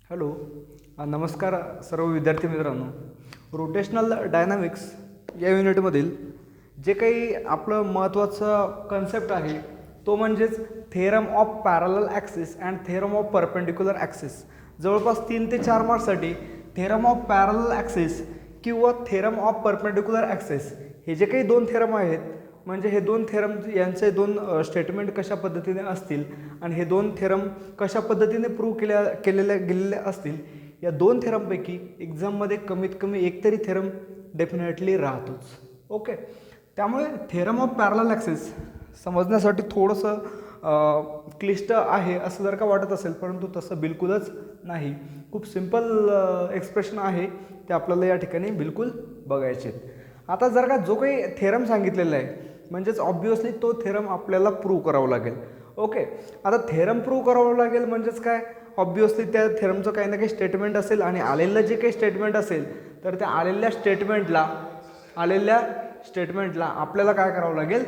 Hello, नमस्कार सर्व विद्यार्थी मित्रांनो. रोटेशनल डायनामिक्स या युनिटमधील जे काही आपलं महत्त्वाचं कन्सेप्ट आहे तो म्हणजेच theorem of parallel axis and theorem of perpendicular axis. जवळपास 3 ते 4 मार्क्ससाठी थेरम ऑफ पॅरलल ॲक्सिस किंवा थेरम ऑफ परपेंडिक्युलर ॲक्सिस हे जे काही 2 थेरम आहेत, म्हणजे हे 2 थेरम यांचे 2 स्टेटमेंट कशा पद्धतीने असतील आणि हे 2 थेरम कशा पद्धतीने प्रूव्ह केलेले गेलेले असतील, या 2 थेरमपैकी एक्झाममध्ये कमीत कमी एक तरी थेरम डेफिनेटली राहतोच. ओके, त्यामुळे थेरम ऑफ पॅरलल ॲक्सिस समजण्यासाठी थोडंसं क्लिष्ट आहे असं जर का वाटत असेल, परंतु तसं बिलकुलच नाही. खूप सिम्पल एक्सप्रेशन आहे, ते आपल्याला या ठिकाणी बिलकुल बघायचे. आता जर का जो काही थेरम सांगितलेला आहे म्हणजेच ऑब्वियसली तो थेरम आपल्याला प्रूव्ह करावा लागेल. ओके, आता थेरम प्रूव्ह करावं लागेल म्हणजेच काय, ऑब्वियसली त्या थेरमचं काही ना काही स्टेटमेंट असेल आणि आलेलं जे काही स्टेटमेंट असेल तर त्या आलेल्या स्टेटमेंटला आपल्याला काय करावं लागेल,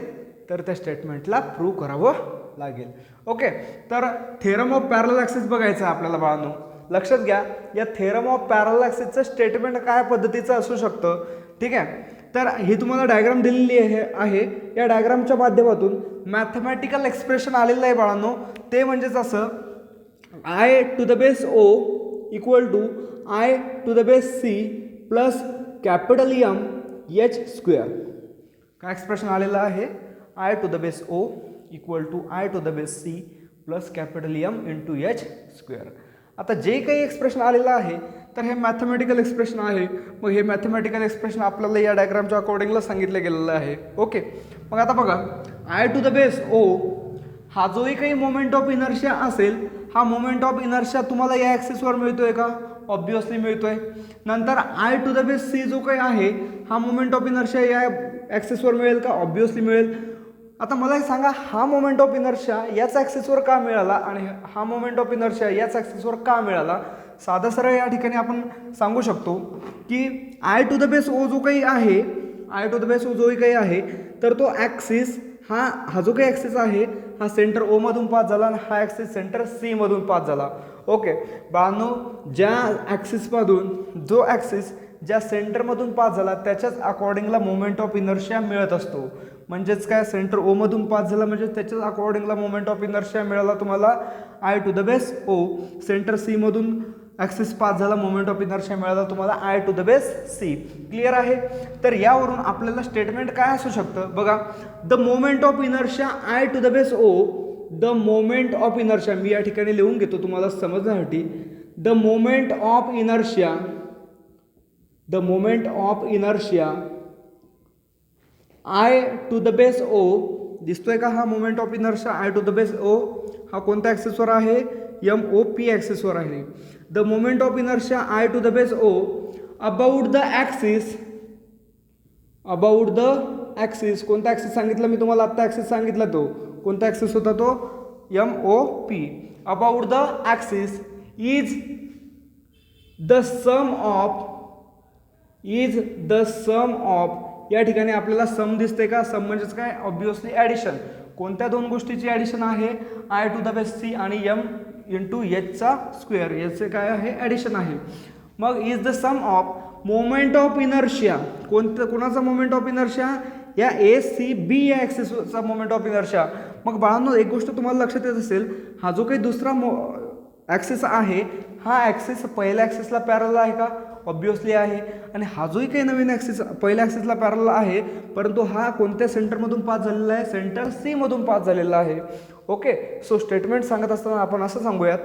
तर त्या स्टेटमेंटला प्रूव्ह करावं लागेल. ओके, तर थेरम ऑफ पॅरलल ॲक्सिस बघायचं आहे आपल्याला बाळांनो. लक्षात घ्या, या थेरम ऑफ पॅरलल ॲक्सिसचं स्टेटमेंट काय पद्धतीचं असू शकतं. ठीक आहे, तर ही तुम्हाला डायग्राम दिलेली आहे. या डायग्रामच्या माध्यमातून मॅथमॅटिकल एक्सप्रेशन आलेलं आहे बाळांनो. ते म्हणजेच असं, I to the base O equal to I to the base C plus capital M H square. काय एक्सप्रेशन आलेलं आहे, I to the base O equal to I to the base C plus capital M into H square. आता जे काही expression आलेलं आहे तर हे मॅथमॅटिकल एक्सप्रेशन आहे. मग हे मॅथमॅटिकल एक्सप्रेशन आपल्याला या डायग्रामच्या अकॉर्डिंगला सांगितलं गेलेलं आहे. ओके, मग आता बघा, I to the base O हा जोही काही मोमेंट ऑफ इनर्शिया असेल, हा मोमेंट ऑफ इनर्शिया तुम्हाला या ॲक्सिसवर मिळतोय का, ऑब्वियसली मिळतोय. नंतर I to the base C जो काही आहे हा मोमेंट ऑफ इनर्शिया या ॲक्सिसवर मिळेल का, ऑब्वियसली मिळेल. आता मला एक सांगा, हा मोमेंट ऑफ इनर्शिया याच ॲक्सिसवर का मिळाला आणि हा मोमेंट ऑफ इनर्शिया याच ॲक्सिसवर का मिळाला. साधा सरळ या ठिकाणी आपण सांगू शकतो की आय टू द बेस ओ जो काही आहे, आय टू द बेस ओ जो काही आहे तर तो ॲक्सिस हा जो काही ॲक्सिस आहे हा सेंटर ओ मधून पास झाला आणि हा ॲक्सिस सेंटर सी मधून पास झाला. ओके बाळांनो, ज्या ॲक्सिसमधून जो ॲक्सिस ज्या सेंटरमधून पास झाला त्याच्याच अकॉर्डिंगला मोमेंट ऑफ इनर्शिया मिळत असतो. म्हणजेच काय, सेंटर ओ मधून पास झाला म्हणजे त्याच्याच अकॉर्डिंगला मोमेंट ऑफ इनर्शिया मिळाला तुम्हाला I to the base O. Centre C मधून ॲक्सिस पास झाला, मोमेंट ऑफ इनर्शिया मिळाला तुम्हाला I to the base C. Clear आहे. तर यावरून आपल्याला स्टेटमेंट काय असू शकतं बघा, the moment of inertia I to the base O, the moment of inertia, मी या ठिकाणी लिहून घेतो तुम्हाला समजण्यासाठी, the moment of inertia, the moment of inertia I to the base O, दिसतोय का हा moment of inertia I to the base O, हा कोणत्या ॲक्सिसवर आहे, एम ओ पी ॲक्सिसवर आहे. The moment of inertia I to the base O about the axis, about the axis, कोणता ॲक्सिस सांगितलं मी तुम्हाला आत्ता, ॲक्सिस सांगितला तो कोणता ॲक्सिस होता, तो M O P. About the axis is the sum of, is the sum of, या ठिकाणी आपल्याला सम दिसते का, सम म्हणजेच काय, ऑब्वियसली ॲडिशन. कोणत्या 2 गोष्टीची ॲडिशन आहे, I to the base C आणि एम इंटू एचचा स्क्वेअर, याचे काय आहे, ॲडिशन आहे. मग is the sum of moment of inertia, कोणाचा मोमेंट ऑफ इनर्शिया, या ए सी बी या ॲक्सिसचा मोमेंट ऑफ इनर्शिया. मग बाळांनो एक गोष्ट तुम्हाला लक्षात येत असेल, हा जो काही दुसरा ॲक्सिस आहे हा ॲक्सिस पहिल्या ॲक्सिसला पॅरलल आहे का, ऑब्वियसली आहे. आणि हा जोही काही नवीन ॲक्सिस पहिल्या ॲक्सिसला पॅरलल आहे, परंतु हा कोणत्या सेंटरमधून पास झालेला आहे, सेंटर सी मधून पास झालेला आहे. ओके, सो स्टेटमेंट सांगत असताना आपण असं सांगूयात,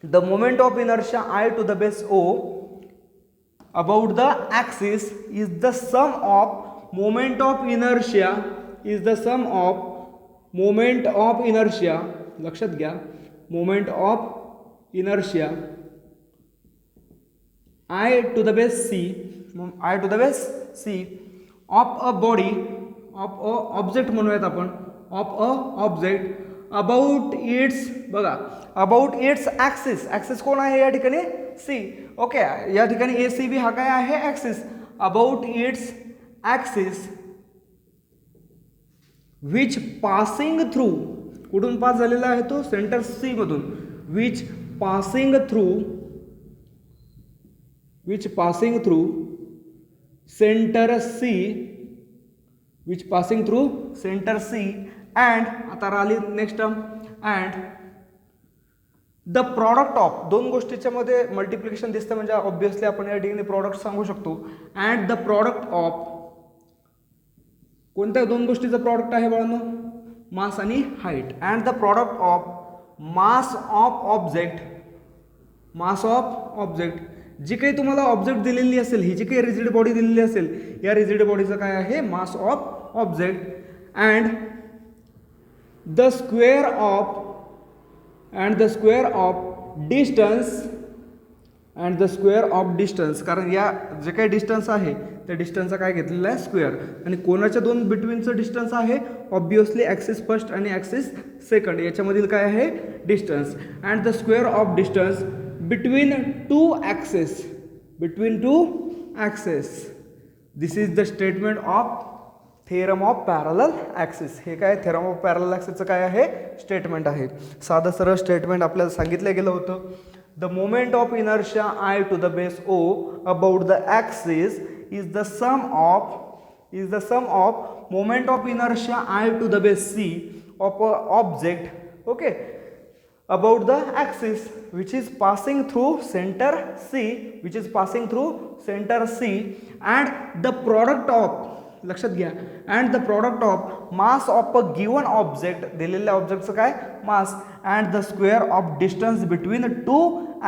the moment of inertia I to the base O about the axis is the sum of moment of inertia, is the sum of moment of inertia, लक्षात घ्या, moment of inertia I to the base C, I to the base C of a body, of a object म्हणूयात आपण, of a object about its, बघा about its axis, axis कोण आहे या ठिकाणी, C. Okay, या ठिकाणी ए सी बी हा काय आहे, axis. About its axis which passing through, कुठून पास झालेला आहे तो, सेंटर सी मधून, which passing through which passing through center C, which passing through center C, and आता राहिली next term, and the product of, दोन गोष्टीच्या मध्ये मल्टिप्लिकेशन दिसतं म्हणजे ऑब्विसली आपण या ठिकाणी प्रॉडक्ट सांगू शकतो. अँड द प्रॉडक्ट ऑफ, कोणत्या दोन गोष्टीचं प्रॉडक्ट आहे बाळांनो? मास आणि height. And the product of mass of object, mass of object, जी काही तुम्हाला ऑब्जेक्ट दिलेली असेल, ही जी काही रिजिड बॉडी दिलेली असेल, या रिजिड बॉडीचं काय आहे? मास of object. And the square of, and the square of distance, and the square of distance, कारण या जे काही डिस्टन्स आहे त्या डिस्टन्सचा काय घेतलेला आहे? स्क्वेअर. आणि कोणाच्या दोन बिटवीनचं डिस्टन्स आहे? ऑब्वियसली ॲक्सिस फर्स्ट आणि ॲक्सिस सेकंड याच्यामधील काय आहे? Distance. And the square of distance between two access, between two access. This is the statement of theorem of parallel axis. हे काय? थेरम ऑफ पॅरलल ॲक्सिसचं काय आहे? स्टेटमेंट आहे. साधं सरळ स्टेटमेंट आपल्याला सांगितलं गेलं होतं. The moment of inertia I to the base O about the axis is the sum of moment of inertia I to the base C of a object, okay, about the axis which is passing through center C, which is passing through center C, and the product of, लक्षात घ्या, and the product of mass of a given object, दिलेल्या ऑब्जेक्टचं काय? मास, and the square of distance between two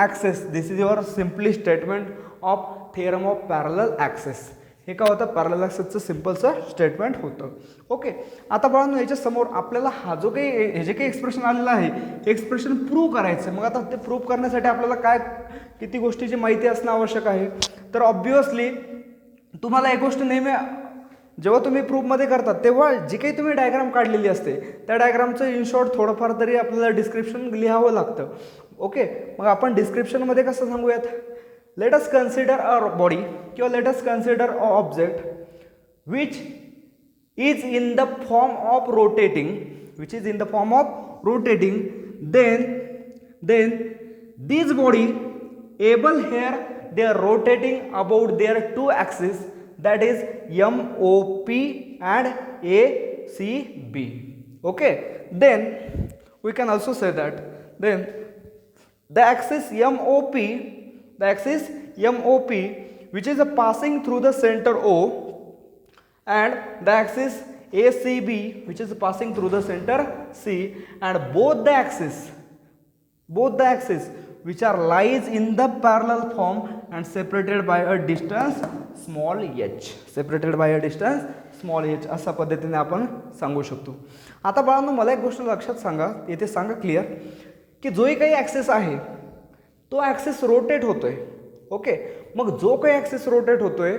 axes. This is your simply statement of theorem of parallel axis. हे काय होतं? Parallel ॲक्सिसचं सिम्पलचं statement होतं. Okay, आता बाळांनो याच्या समोर आपल्याला हा जो काही हे जे काही एक्सप्रेशन आलेलं आहे, एक्सप्रेशन प्रूव्ह करायचं. मग आता ते प्रूव्ह करण्यासाठी आपल्याला काय, किती गोष्टीची माहिती असणं आवश्यक आहे? तर ऑब्वियसली तुम्हाला एक गोष्ट नेहमी जेव्हा तुम्ही प्रूफमध्ये करतात तेव्हा जी काही तुम्ही डायग्राम काढलेली असते त्या डायग्रामचं इन शॉर्ट थोडंफार तरी आपल्याला डिस्क्रिप्शन लिहावं लागतं. ओके, मग आपण डिस्क्रिप्शनमध्ये कसं सांगूयात? Let us consider a body किंवा let us consider a object which is in the form of rotating, which is in the form of rotating, then this body able here they are rotating about their two axes, that is MOP and ACB. Okay, then we can also say that then the axis MOP, which is passing through the center O, and the axis ACB, which is passing through the center C, and both the axes which are lies in the parallel form and separated by a distance small h, अशा पद्धतीने आपण सांगू शकतो. आता बाळांनो मला एक गोष्ट लक्षात सांगा, येथे सांगा क्लिअर, की जोही काही ॲक्सिस आहे तो ॲक्सिस रोटेट होतोय. ओके, मग जो काही ॲक्सिस रोटेट होतोय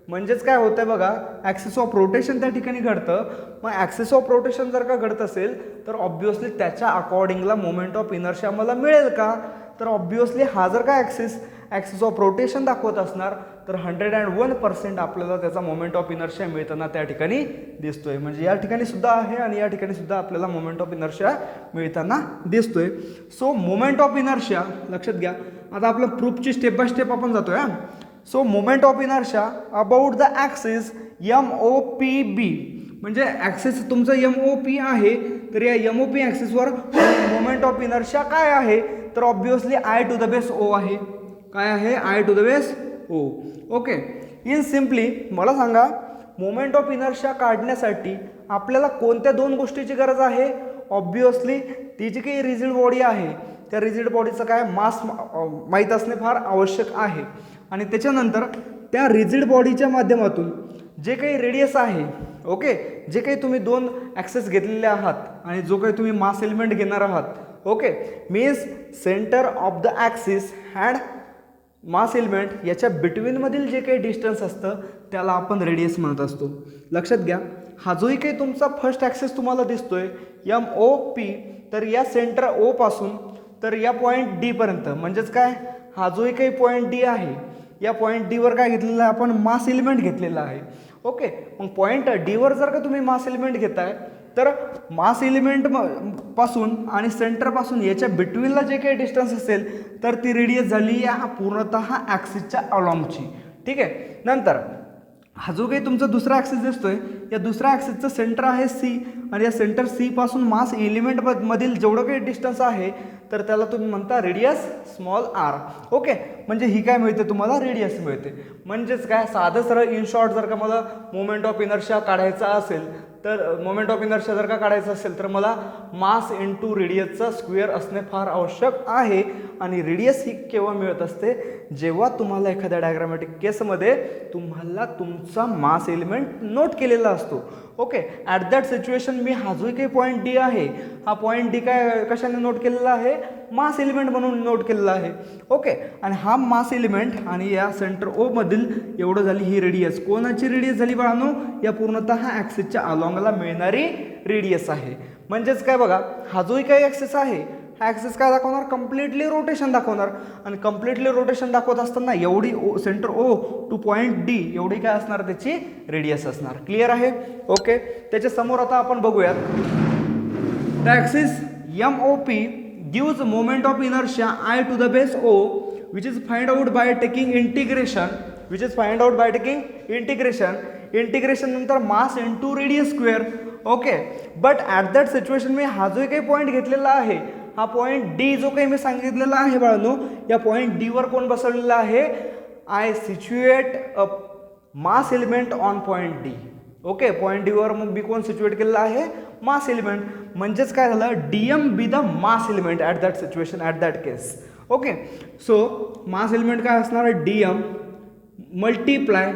म्हणजेच काय होतंय बघा, ॲक्सिस ऑफ रोटेशन त्या ठिकाणी घडतं. मग ॲक्सिस ऑफ रोटेशन जर का घडत असेल तर ऑब्वियसली त्याच्या अकॉर्डिंगला मोमेंट ऑफ इनर्शिया मला मिळेल का? तर ऑब्वियसली हा जर का ॲक्सिस ऑफ रोटेशन दाखवत असणार तर 101% आपल्याला त्याचा मोमेंट ऑफ इनर्शिया मिळताना त्या ठिकाणी दिसतोय. म्हणजे या ठिकाणी सुद्धा आहे आणि या ठिकाणी सुद्धा आपल्याला मोमेंट ऑफ इनर्शिया मिळताना दिसतोय. सो मोमेंट ऑफ इनर्शिया लक्षात घ्या. आता आपलं प्रूफची स्टेप बाय स्टेप आपण जातोय. So moment of inertia about the axis MOPB, म्हणजे ॲक्सिस तुमचं MOP आहे तर या MOP ॲक्सिसवर मोमेंट ऑफ इनर्शिया काय आहे? तर obviously I to the base O आहे. काय आहे? I to the base O. Okay, in simply मला सांगा, मोमेंट ऑफ इनर्शिया काढण्यासाठी आपल्याला कोणत्या दोन गोष्टीची गरज आहे? ऑब्वियसली ती जी काही रिजिड बॉडी आहे त्या रिजिड बॉडीचं काय मास माहीत असणे फार आवश्यक आहे. आणि त्याच्यानंतर त्या रिजिड बॉडीच्या माध्यमातून जे काही रेडियस आहे, ओके, जे काही तुम्ही दोन ॲक्सेस घेतलेले आहात आणि जो काही तुम्ही मास एलिमेंट घेणार आहात, okay, means centre of the axis and mass element याच्या बिटवीनमधील जे काही डिस्टन्स असतं त्याला आपण रेडियस म्हणत असतो. लक्षात घ्या, हा जोही काही तुमचा फर्स्ट ॲक्सिस तुम्हाला दिसतोय MOP, तर या सेंटर O पासून तर या पॉईंट D पर्यंत, म्हणजेच काय, हा जोही काही पॉईंट D आहे या पॉईंट D वर काय घेतलेला आहे आपण? मास एलिमेंट घेतलेला आहे. ओके, मग पॉईंट D वर जर का तुम्ही मास एलिमेंट घेताय तर मास एलिमेंट पासून आणि सेंटरपासून याच्या बिटवीनला जे काही डिस्टन्स असेल तर ती रेडियस झाली या पूर्णतः ॲक्सिसच्या अलॉंगची. ठीक आहे. नंतर हा जो काही तुमचा दुसरा ॲक्सिस दिसतोय या दुसऱ्या ॲक्सिसचं सेंटर आहे सी आणि या सेंटर सी पासून मास एलिमेंट मधील जेवढं काही डिस्टन्स आहे तर त्याला तुम्ही म्हणता रेडियस स्मॉल आर. ओके, म्हणजे ही काय मिळते तुम्हाला रेडियस मिळते. म्हणजेच काय साधं सरळ इन शॉर्ट जर का मला मोमेंट ऑफ इनर्शिया काढायचा असेल तर मोमेंट ऑफ इनर्शिया जर का काढायचं असेल तर मला मास इंटू रेडियसचा स्क्वेअर असणे फार आवश्यक आहे. आणि रेडियस ही केव्हा मिळत असते जेव्हा तुम्हाला एखाद्या डायग्रामॅटिक केसमध्ये तुम्हाला तुमचा मास एलिमेंट नोट केलेला असतो. ओके, ॲट दॅट सिच्युएशन मी हा जो काही पॉईंट डी आहे हा पॉईंट डी काय कशाने नोट केलेला आहे मास एलिमेंट म्हणून नोट केलेला आहे. ओके, आणि हा मास एलिमेंट आणि या सेंटर ओ मधील एवढं झाली ही रेडियस. कोणाची रेडियस झाली बाळांनो या पूर्णतः ॲक्सिसच्या अलॉंगला मिळणारी रेडियस आहे. म्हणजेच काय बघा हा जोही काही ॲक्सिस आहे हा ॲक्सिस काय दाखवणार कम्प्लिटली रोटेशन दाखवणार आणि कम्प्लिटली रोटेशन दाखवत असताना एवढी centre O to point D एवढी काय असणार त्याची रेडियस असणार. क्लिअर आहे. ओके, त्याच्या समोर आता आपण बघूयात the axis M O P gives moment of inertia I to the base O which is find out by taking integration integration नंतर mass into radius square. Okay, but at that situation मी हा जो काही point घेतलेला आहे हा point D जो काही मी सांगितलेला आहे बाळांनो या पॉईंट डी वर कोण बसवलेला आहे I situate a mass element on point D. Okay, point D वर मग बी कोण सिच्युएट केलेला आहे मास एलिमेंट. म्हणजेच काय झालं D M be the mass element at that situation at that case. Okay, so mass element काय असणार आहे डी एम मल्टिप्लाय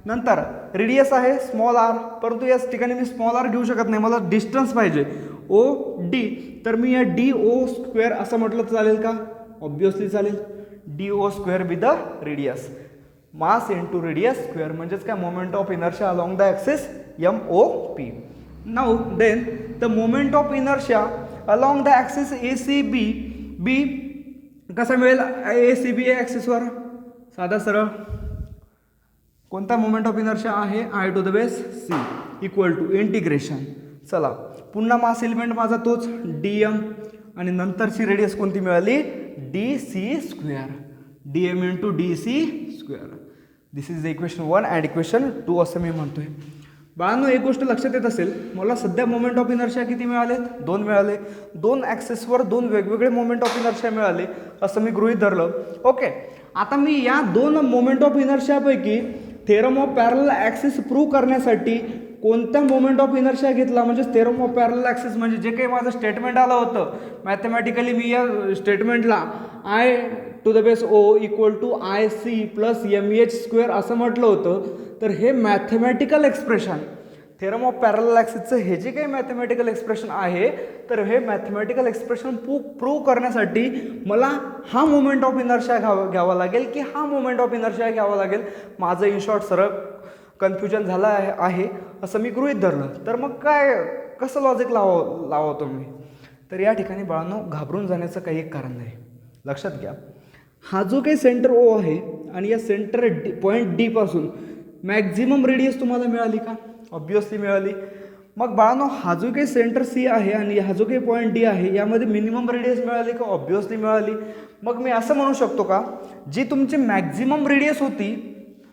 नंतर रेडियस आहे स्मॉल आर. परंतु याच ठिकाणी मी स्मॉल आर घेऊ शकत नाही मला डिस्टन्स पाहिजे ओ डी. तर मी या डी ओ स्क्वेअर असं म्हटलं तर चालेल का ऑब्वियसली चालेल. D O square with the radius mass into radius square म्हणजेच काय moment of inertia along the axis M O P. Now then the moment of inertia along the axis A C B B कसा मिळेल A C B ॲक्सिसवर साधा सरळ कोणता moment of inertia आहे I to the base C equal to integration. चला पुन्हा मास element माझा तोच डी एम आणि नंतरची रेडियस कोणती मिळाली D C square D M into D C square. This is the equation 1 and equation 2 असं मी म्हणतोय. बाळांनो एक गोष्ट लक्षात येत असेल मला सध्या मोमेंट ऑफ इनर्शिया किती मिळालेत 2 मिळाले. 2 ॲक्सेसवर 2 वेगवेगळे मोमेंट ऑफ इनर्शिया मिळाले असं मी गृहीत धरलं. ओके, आता मी या 2 मोमेंट ऑफ इनर्शियापैकी theorem of parallel axis prove करण्यासाठी कोणत्या मोमेंट ऑफ इनर्शिया घेतला म्हणजे थेरम ऑफ पॅरलल ॲक्सिस म्हणजे जे काही माझं स्टेटमेंट आलं होतं मॅथमॅटिकली मी या स्टेटमेंटला I to the base O equal to I C plus M H square असं म्हटलं होतं. तर हे mathematical expression theorem of parallel ॲक्सिसचं हे जे काही मॅथमॅटिकल एक्सप्रेशन आहे तर हे मॅथमॅटिकल एक्सप्रेशन प्रूव्ह करण्यासाठी मला हा मोमेंट ऑफ इनर्शिया घ्यावा लागेल की हा मोमेंट ऑफ इनर्शिया घ्यावा लागेल. माझं इन शॉर्ट सरळ कन्फ्युजन झालं आहे असं मी गृहीत धरलं. तर मग काय कसं लॉजिक लावतो मी. तर या ठिकाणी बाळांनो घाबरून जाण्याचं काही एक कारण नाही. लक्षात घ्या हा जो काही सेंटर ओ आहे आणि या सेंटर पॉईंट डी पासून मॅक्झिमम रेडियस तुम्हाला मिळाली का ऑब्वियसली मिळाली. मग बाळांनो हा जो काही सेंटर सी आहे आणि हा जो काही पॉईंट डी आहे यामध्ये मिनिमम रेडियस मिळाली का ऑब्वियसली मिळाली. मग मी असं म्हणू शकतो का जी तुमची मॅक्झिमम रेडियस होती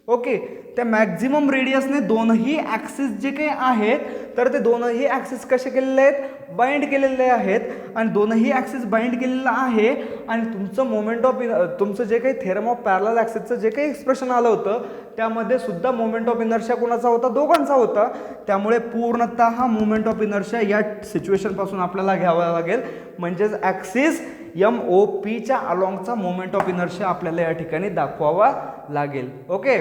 ओके त्या मॅक्झिमम रेडियसने दोनही ॲक्सिस जे काही आहेत तर ते दोनही ॲक्सिस कसे केलेले आहेत बाइंड केलेले आहेत आणि दोनही ॲक्सिस बाइंड केलेलं आहे आणि तुमचं मोमेंट ऑफ तुमचं जे काही थेरम ऑफ पॅरलल ॲक्सिसचं जे काही एक्सप्रेशन आलं होतं त्यामध्ये सुद्धा मोमेंट ऑफ इनर्शिया कोणाचा होता दोघांचा होता. त्यामुळे पूर्णतः हा मोमेंट ऑफ इनर्शिया या सिच्युएशनपासून आपल्याला घ्यावा लागेल. म्हणजेच ॲक्सिस एम ओ पीच्या अलॉंगचा मोमेंट ऑफ इनर्शिया आपल्याला या ठिकाणी दाखवावा लागेल. ओके,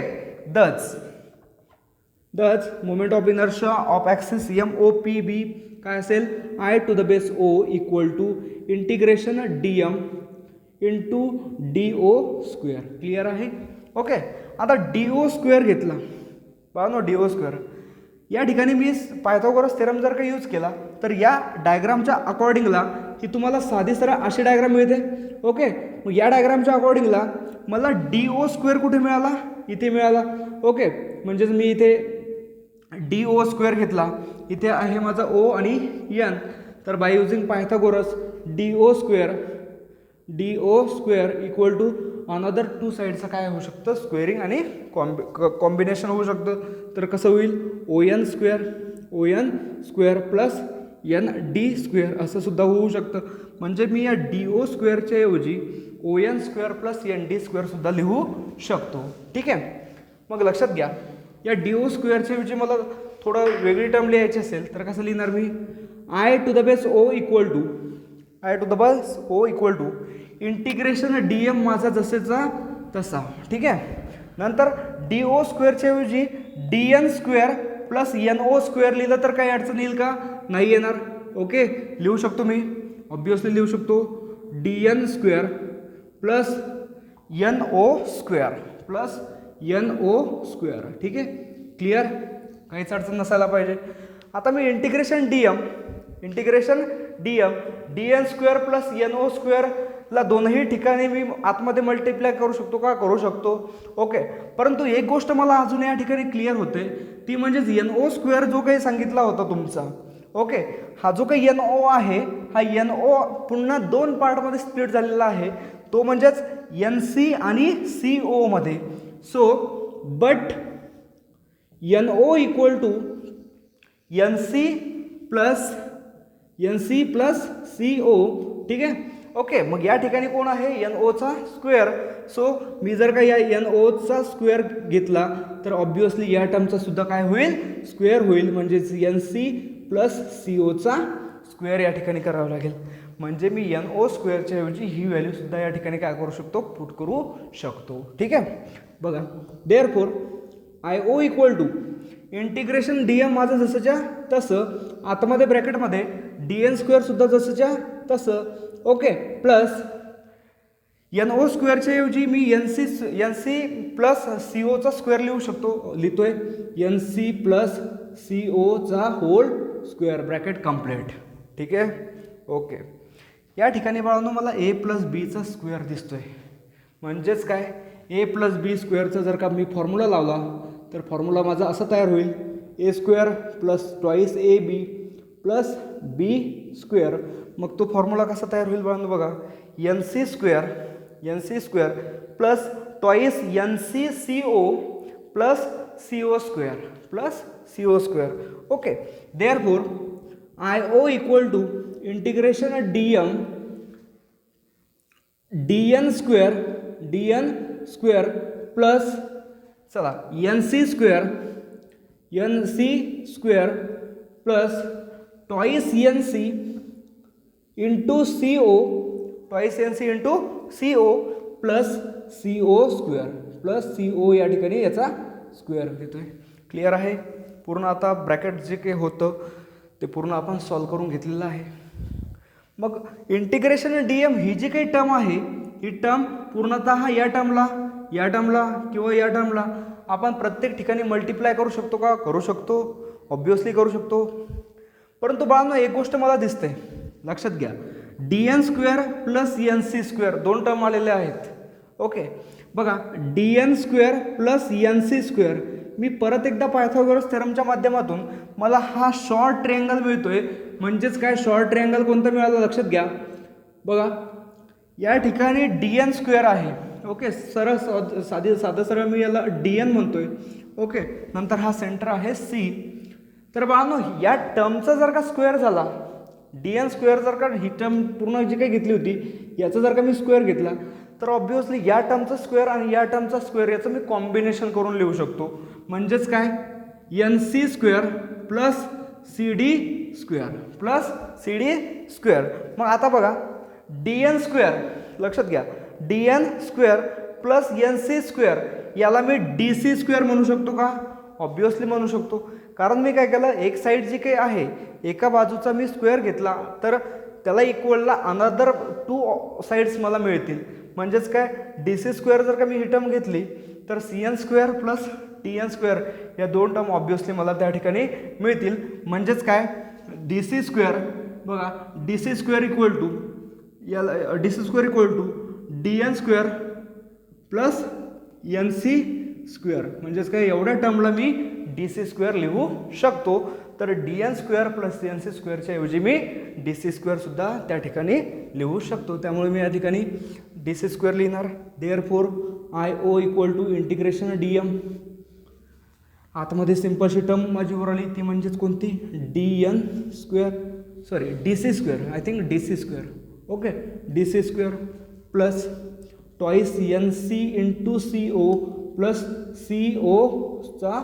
दच moment of inertia of axis M O P B काय असेल I to the base O equal to integration D M into D O square. Clear आहे. ओके, आता डी ओ स्क्वेअर घेतला बघा नो डी ओ स्क्वेअर या ठिकाणी मी Pythagoras theorem जर का यूज केला तर या डायग्रामच्या अकॉर्डिंगला की तुम्हाला साधी सरळ अशी डायग्राम मिळते. ओके, मग या डायग्रामच्या अकॉर्डिंगला मला डी ओ स्क्वेअर कुठे मिळाला इथे मिळाला. ओके, म्हणजेच मी इथे डी ओ स्क्वेअर घेतला, इथे आहे माझा ओ आणि एन, तर by using Pythagoras D O square equal to another two साईडचं काय होऊ शकतं, स्क्वेअरिंग आणि कॉम्बिनेशन होऊ शकतं. तर कसं होईल, O N square plus N D square असं सुद्धा होऊ शकतं. म्हणजे मी या डी ओ स्क्वेअरच्या ऐवजी O N square plus N D square सुद्धा लिहू शकतो. ठीक आहे, मग लक्षात घ्या, या डी ओ स्क्वेअरच्या ऐवजी मला थोडं वेगळी टर्म लिहायची असेल तर कसं लिहिणार मी, I to the base O equal to integration D M माझा जसेचा तसा. ठीक आहे, नंतर डी ओ स्क्वेअरच्या ऐवजी D N square plus N O square लिहिलं तर काही अडचण येईल का, नाही येणार. ओके, लिहू शकतो मी, ऑब्वियसली लिहू शकतो, D N square plus N O square. ठीक आहे, क्लिअर, काहीच अडचण नसायला पाहिजे. आता मी integration D N square plus N O स्क्वेअरला दोनही ठिकाणी मी आतमध्ये मल्टिप्लाय करू शकतो का, करू शकतो. ओके, परंतु एक गोष्ट मला अजून या ठिकाणी क्लिअर होते, ती म्हणजेच एन ओ स्क्वेअर जो काही सांगितला होता तुमचा. ओके, हा जो काही एन ओ आहे, हा एन ओ पुन्हा दोन पार्टमध्ये स्प्लिट झालेला आहे, तो म्हणजेच एन सी आणि सी ओ मध्ये. So but N O equal to N C plus C O. ठीक आहे, ओके, मग या ठिकाणी कोण आहे, एन ओचा स्क्वेअर. सो मी जर का या एन ओचा स्क्वेअर घेतला तर ऑब्वियसली या टर्मचा सुद्धा काय होईल, स्क्वेअर होईल. म्हणजेच एन सी प्लस सी ओचा स्क्वेअर या ठिकाणी करावं लागेल. म्हणजे मी एन ओ स्क्वेअरच्या ऐवजी ही व्हॅल्यू सुद्धा या ठिकाणी काय करू शकतो, पुट करू शकतो. ठीक आहे, बघा, therefore I O equal to integration D M माझं जसंच्या तसं, आतमध्ये ब्रॅकेटमध्ये डी एन स्क्वेअर सुद्धा जसंच्या तसं. ओके, प्लस एन ओ स्क्वेअरच्या ऐवजी मी एन सी प्लस सी ओचा स्क्वेअर लिहितोय एन सी प्लस सी ओचा होल स्क्वेअर, ब्रॅकेट कम्प्लीट. ठीक आहे, ओके, या ठिकाणी बाळांनो मला ए प्लस बीचा स्क्वेअर दिसतोय. म्हणजेच काय, ए प्लस बी स्क्वेअरचा जर का मी फॉर्म्युला लावला तर फॉर्म्युला माझा असा तयार होईल, A square plus twice A B plus B square. मग तो फॉर्म्युला कसा तयार होईल बाळांनो, बघा, N C square plus twice N C C O plus C O square. Okay, therefore I O equal to integration D N square plus चला N C square plus twice N C into C O plus C O square plus C O या ठिकाणी याचा square घेतोय. Clear आहे पूर्ण. आता bracket जे काही होतं ते पूर्ण आपण सॉल्व करून घेतलेलं आहे. मग इंटिग्रेशन डी एम ही जी काही टर्म आहे, ही टर्म पूर्णतः या टर्मला किंवा या टर्मला आपण प्रत्येक ठिकाणी मल्टिप्लाय करू शकतो का, करू शकतो, ऑब्वियसली करू शकतो. परंतु बाळांनो एक गोष्ट मला दिसते, लक्षात घ्या, D N square plus N C square दोन टर्म आलेले आहेत. ओके, बघा, D N square plus N C square, मी परत एकदा पायथागोरस थेरमच्या माध्यमातून मला हा शॉर्ट ट्रायंगल मिळतोय. म्हणजेच काय, शॉर्ट ट्रायंगल कोणतं मिळालं लक्षात घ्या. बघा, या ठिकाणी डी एन स्क्वेअर आहे. ओके, साधं सरळ मी याला डी एन म्हणतोय. ओके, नंतर हा सेंटर आहे सी. तर बाळांनो या टर्मचा जर का स्क्वेअर झाला, डी एन स्क्वेअर जर का ही टर्म पूर्ण जी काही घेतली होती याचा जर का मी स्क्वेअर घेतला तर ऑब्वियसली या टर्मचा स्क्वेअर आणि या टर्मचा स्क्वेअर याचं मी कॉम्बिनेशन करून लिहू शकतो. म्हणजेच काय, N C square plus C D square मग आता बघा, डी एन स्क्वेअर, लक्षात घ्या, D N square plus N C square याला मी डी सी स्क्वेअर म्हणू शकतो का, ऑब्वियसली म्हणू शकतो. कारण मी काय केलं, एक साईड जी काही आहे एका बाजूचा मी स्क्वेअर घेतला तर त्याला इक्वलला अनदर टू साईड्स मला मिळतील. म्हणजेच काय, डी सी स्क्वेअर जर का मी ही टर्म घेतली तर C N square plus T N square या दोन टर्म ऑब्वियसली मला त्या ठिकाणी मिळतील. म्हणजेच काय, डी सी स्क्वेअर, बघा, D C square equal to D N square plus N C square. म्हणजेच काय, एवढ्या टर्मला मी डी सी स्क्वेअर लिहू शकतो. तर D N square plus C N C स्क्वेअरच्या ऐवजी मी डी सी स्क्वेअरसुद्धा त्या ठिकाणी लिहू शकतो. त्यामुळे मी या ठिकाणी डी सी स्क्वेअर लिहिणार. Therefore I O equal to integration D M. आतमध्ये सिम्पलशी टर्म माझी वर आली ती म्हणजेच कोणती, D N square, sorry D C square, I think D C square. Okay, D C square plus twice N C into C O plus C ओचा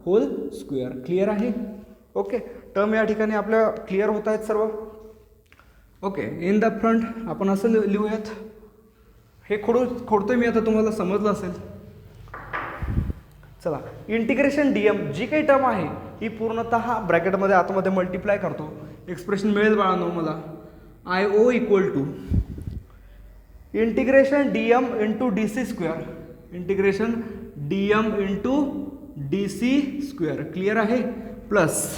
whole square. Clear आहे. ओके, टर्म या ठिकाणी आपल्या क्लिअर होत आहेत सर्व. Okay, in the front आपण असं लिहूयात. हे खोडतोय मी आता, तुम्हाला समजलं असेल. चला, इंटिग्रेशन डी एम जी काही टर्म आहे ही पूर्णतः ब्रॅकेटमध्ये आतमध्ये मल्टिप्लाय करतो. एक्सप्रेशन मिळेल बाळांनो मला, I O equal to integration D M into D C square, integration D M into D C square. Clear आहे. प्लस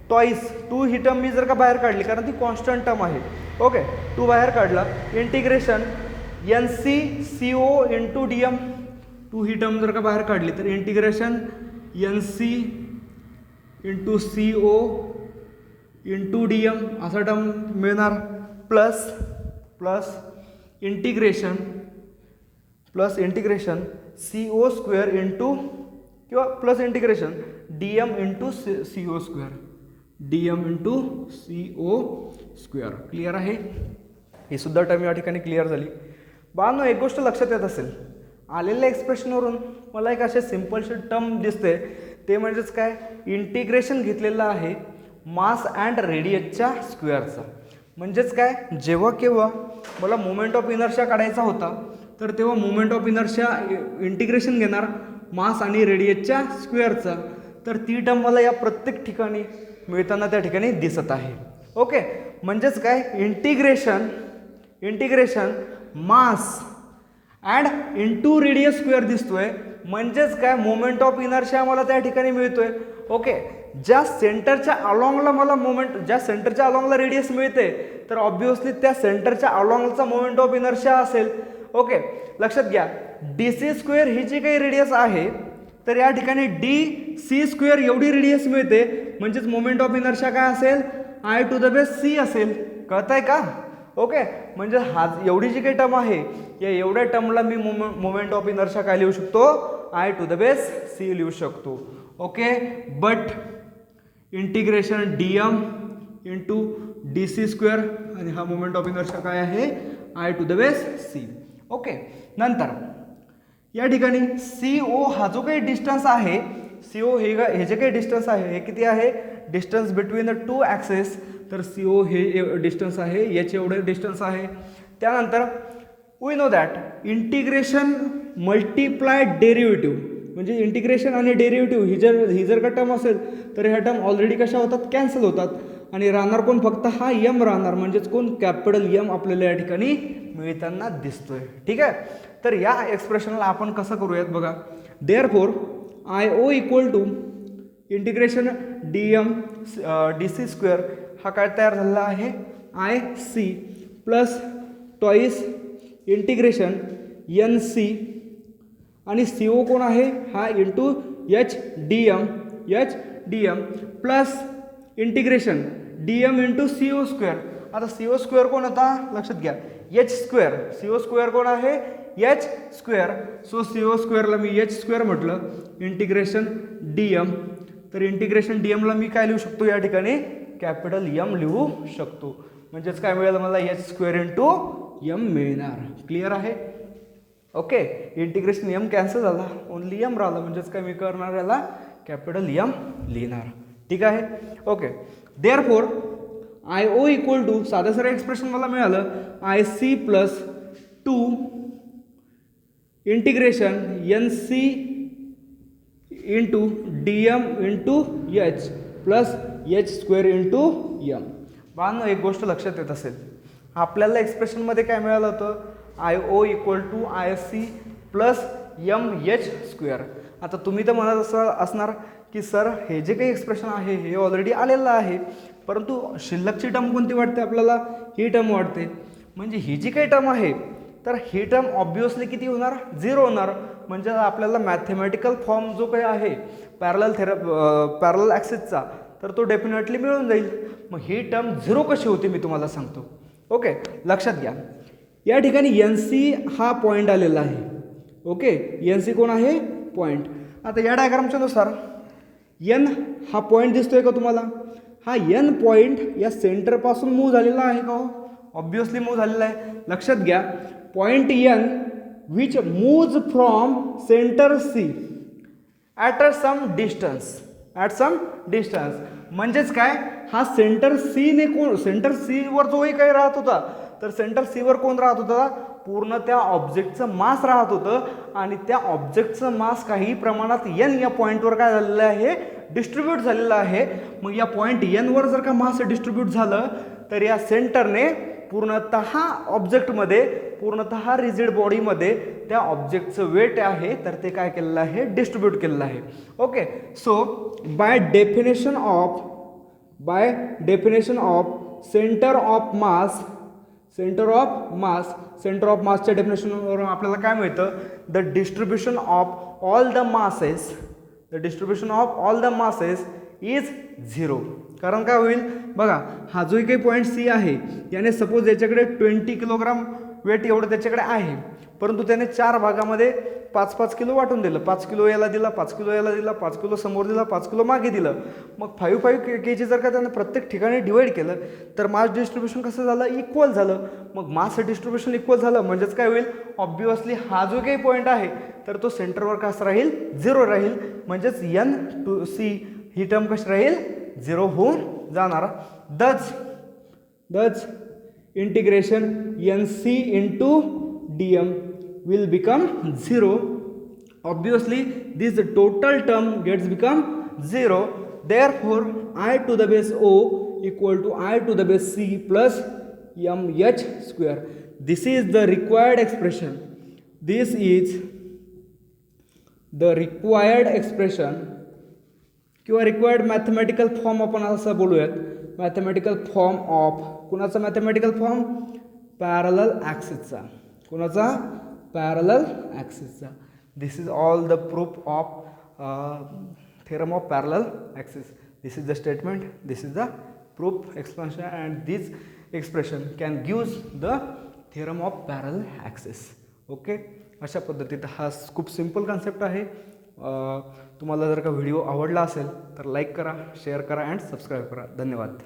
टॉईस, टू ही टर्म मी जर का बाहेर काढली कारण ती कॉन्स्टंट टर्म आहे. ओके, टू बाहेर काढला. Integration N C C O into D M, two ही टर्म जर का बाहेर काढली तर integration N C into C O into D M असा टर्म मिळणार. Plus integration C O square into किंवा plus integration D M into C O square, D M into C O square. Clear आहे. ही सुद्धा term या ठिकाणी clear झाली. बाळांनो, एक गोष्ट लक्षात येत असेल, आलेल्या एक्सप्रेशनवरून मला एक असे सिम्पलशी टर्म दिसते, ते म्हणजेच काय, इंटिग्रेशन घेतलेलं आहे मास अँड रेडियसच्या स्क्वेअरचा. म्हणजेच काय, जेव्हा केव्हा मला मोमेंट ऑफ इनर्शिया काढायचा होता तर तेव्हा मोमेंट ऑफ इनर्शिया इंटिग्रेशन घेणार मास आणि रेडियसच्या स्क्वेअरचा. तर ती टर्म मला या प्रत्येक ठिकाणी मिळताना त्या ठिकाणी दिसत आहे. ओके, म्हणजेच काय, integration mass and into radius square दिसतोय. म्हणजेच काय, मोमेंट ऑफ इनर्शिया मला त्या ठिकाणी मिळतोय. ओके, ज्या सेंटरच्या अलॉंगला मला ज्या सेंटरच्या अलॉंगला रेडियस मिळते तर ऑब्व्हियसली त्या सेंटरच्या अलॉंगचा मोमेंट ऑफ इनर्शिया असेल. ओके, लक्षात घ्या, डी सी स्क्वेअर ही जी काही रेडियस आहे तर या ठिकाणी डी सी स्क्वेअर एवढी रेडियस मिळते. म्हणजेच मोमेंट ऑफ इनर्शिया काय असेल, I to the base C असेल. कळतंय का. ओके, म्हणजे हा एवढी जी काही टर्म आहे या एवढ्या टर्मला मी मोमेंट ऑफ इनर्शिया काय लिहू शकतो, I to the base C लिहू शकतो. Okay, but integration D M into D C square आणि हा मोमेंट ऑफ इनर्शिया काय आहे, I to the base C. Okay, नंतर या ठिकाणी सी ओ हा जो काही डिस्टन्स आहे, सी ओ हे जे काही डिस्टन्स आहे हे किती आहे, distance between the two axes. तर सी ओ हे डिस्टन्स आहे, याचे एवढे डिस्टन्स आहे. त्यानंतर we know that integration multiply derivative, म्हणजे इंटिग्रेशन आणि डेरिव्हेटिव्ह ही जर का टर्म असेल तर ह्या टर्म ऑलरेडी कशा होतात, कॅन्सल होतात. आणि राहणार कोण, फक्त हा यम राहणार. म्हणजेच कोण, कॅपिटल यम आपल्याला या ठिकाणी मिळताना दिसतोय. ठीक आहे. तर या एक्सप्रेशनला आपण कसं करूयात बघा. Therefore I O equal to integration D M D C square हा काय तयार झालेला आहे, I C plus twice integration N C आणि सी ओ कोण आहे, हा into H D M plus integration D M into C O square. आता सी ओ स्क्वेअर कोण होता, लक्षात घ्या, H square. C O square कोण आहे, H square. So C O स्क्वेअरला मी एच स्क्वेअर म्हटलं. इंटिग्रेशन डी एम, तर इंटिग्रेशन डी एमला मी काय लिहू शकतो या ठिकाणी, कॅपिटल यम लिहू शकतो. म्हणजेच काय मिळेल मला, एच स्क्वेअर इंटू यम मिळणार. क्लिअर आहे. ओके, इंटिग्रेशन यम कॅन्सल झाला, ओनली यम राहिला. म्हणजेच काय मी करणार, याला कॅपिटल यम लिहिणार. ठीक आहे. Okay, therefore I O equal to, साधं सारं एक्सप्रेशन मला मिळालं, I C plus 2 integration N C into D M into H plus H square into M. बाळांनो, एक गोष्ट लक्षात येत असेल, आपल्याला एक्सप्रेशनमध्ये काय मिळालं होतं, I O equal to I C plus M H square. आता तुम्ही तर म्हणत असणार की सर हे जे काही एक्सप्रेशन आहे हे ऑलरेडी आलेलं आहे, परंतु शिल्लकची टर्म कोणती वाटते आपल्याला, ही टर्म वाटते. म्हणजे ही जी काही टर्म आहे तर ही टर्म ऑब्वियसली किती होणार 0 होणार. म्हणजे आपल्याला मॅथेमॅटिकल फॉर्म जो काही आहे पॅरलल ॲक्सिसचा तर तो डेफिनेटली मिळून जाईल. मग ही टर्म 0 कशी होती मी तुम्हाला सांगतो. ओके, लक्षात घ्या या ठिकाणी एन सी हा पॉईंट आलेला आहे. ओके, एन सी कोण आहे पॉईंट. आता या डायग्रामच्या नुसार एन हा पॉईंट दिसतोय का तुम्हाला. हा एन पॉईंट या सेंटरपासून मूव्ह झालेला आहे का हो. ऑब्वियसली मूव्ह झालेला आहे. लक्षात घ्या point N which moves from centre C at some distance म्हणजेच काय हा सेंटर सीने कोण सेंटर सीवर जोही काही राहत होता तर सेंटर सीवर कोण राहत होता पूर्ण त्या ऑब्जेक्टचं मास राहत होतं आणि त्या ऑब्जेक्टचं मास काही प्रमाणात एन या पॉईंटवर काय झालेलं आहे डिस्ट्रीब्यूट झालेलं आहे. मग या पॉईंट एनवर जर का मास डिस्ट्रीब्यूट झालं तर या सेंटरने पूर्णतः ऑब्जेक्टमध्ये पूर्णतः रिजिड बॉडीमध्ये त्या ऑब्जेक्टचं वेट आहे तर ते काय केलेलं आहे डिस्ट्रीब्यूट केलेलं आहे. Okay, so by definition of centre of मासच्या डेफिनेशनवरून आपल्याला काय मिळतं the distribution of all the masses is 0. कारण काय होईल बघा हा जो काही पॉईंट सी आहे याने सपोज याच्याकडे 20 किलोग्राम वेट एवढं त्याच्याकडे आहे परंतु त्याने 4 भागामध्ये 5-5 किलो वाटून दिलं. 5 किलो याला दिला, 5 किलो याला दिला, 5 किलो समोर दिला, 5 किलो मागे दिलं. मग 5 kg जर का त्यानं प्रत्येक ठिकाणी डिवाईड केलं तर मास डिस्ट्रीब्युशन कसं झालं इक्वल झालं. मग मास डिस्ट्रीब्युशन इक्वल झालं म्हणजेच काय होईल ऑब्वियसली हा जो काही पॉईंट आहे तर तो सेंटरवर कसं राहील 0 राहील. म्हणजेच एन टू सी ही टर्म कशी राहील 0 होऊन जाणार. दच integration N C into D M will become 0. Obviously this total term gets become 0. Therefore I to the base O equal to I to the base C plus mh square. This is the required expression. This is the required expression किंवा required mathematical form आपण असं बोलूयात. Mathematical form of कुणाचा mathematical form parallel ॲक्सिसचा. कुणाचा parallel axis. This is all the proof of theorem of parallel axis. This is the statement, this is the proof explanation and this expression can gives the theorem of parallel axis. Okay, अशा पद्धतीत हा खूप simple concept आहे. तुम्हाला जर का video आवडला असेल तर लाईक करा, शेअर करा अँड सबस्क्राईब करा. धन्यवाद.